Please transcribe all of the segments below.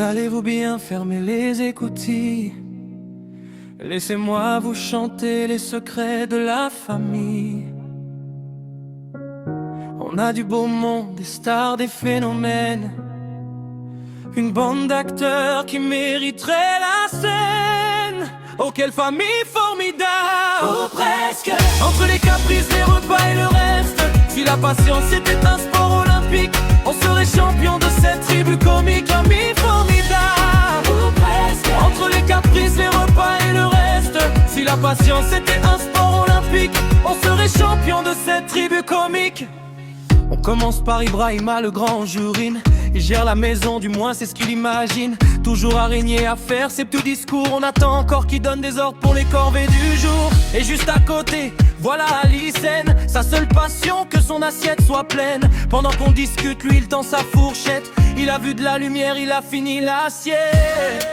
Installez-vous bien, fermez les écoutilles. Laissez-moi vous chanter les secrets de la famille. On a du beau monde, des stars, des phénomènes. Une bande d'acteurs qui mériterait la scène. Oh, quelle famille formidable! Oh, presque. Entre les caprices, les repas et le reste, si la patience était un sport olympique, on serait champion de cette tribu comique. Famille formidable! Oh, presque. Entre les caprices, les repas et le reste, si la patience était un sport olympique, on serait champion de cette tribu comique. On commence par Ibrahima, le grand jurine. Il gère la maison, du moins c'est ce qu'il imagine. Toujours araignée à faire ses petits discours. On attend encore qu'il donne des ordres pour les corvées du jour. Et juste à côté, voilà Alicenne. Sa seule passion, que son assiette soit pleine. Pendant qu'on discute, lui il tend sa fourchette. Il a vu de la lumière, il a fini l'assiette.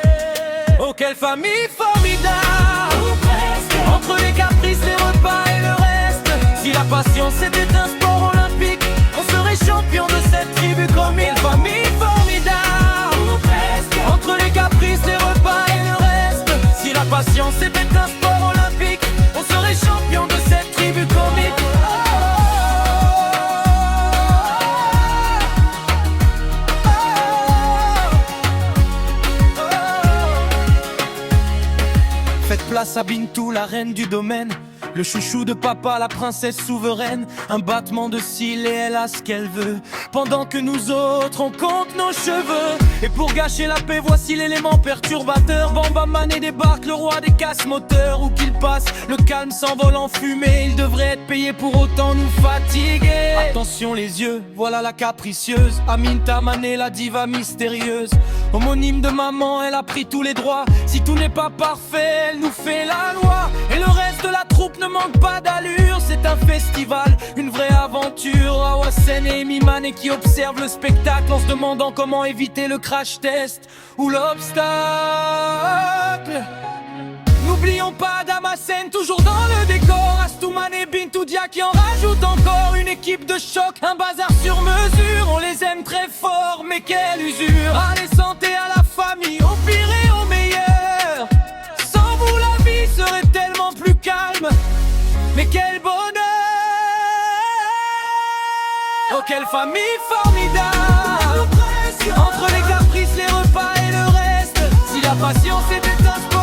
Oh, quelle famille formidable! Oh, presque. Entre les caprices, les repas et le reste, si la patience était un sport olympique, on serait champion de cette tribu comique. Famille formidable! Oh, presque. Entre les caprices, les repas et le reste, si la patience était un sport olympique, on serait champion de cette tribu comique. Faites place à Bintou, la reine du domaine. Le chouchou de papa, la princesse souveraine. Un battement de cils et elle a ce qu'elle veut. Pendant que nous autres, on compte nos cheveux. Et pour gâcher la paix, voici l'élément perturbateur. Bamba Mané débarque, le roi des casse-moteurs. Où qu'il passe, le calme s'envole en fumée. Il devrait être payé pour autant nous fatiguer. Attention les yeux, voilà la capricieuse. Aminta Mané, la diva mystérieuse. Homonyme de maman, elle a pris tous les droits. Si tout n'est pas parfait, elle nous fait la loi. Et le reste de la troupe ne manque pas d'allure. C'est un festival, une vraie aventure. Awasen et Mimane qui observent le spectacle en se demandant comment éviter le crash test ou l'obstacle. N'oublions pas Damasen, toujours dans le décor. Astouman et Bintou Dia qui en rajoutent encore. Une équipe de choc, un bazar sur mesure. On les aime très fort, mais quelle usure. Allez, santé à la famille, au pire et au meilleur. Sans vous la vie serait tellement plus calme. Mais quel bonheur! Oh, quelle famille formidable! Entre les caprices, les repas et le reste, si la patience était un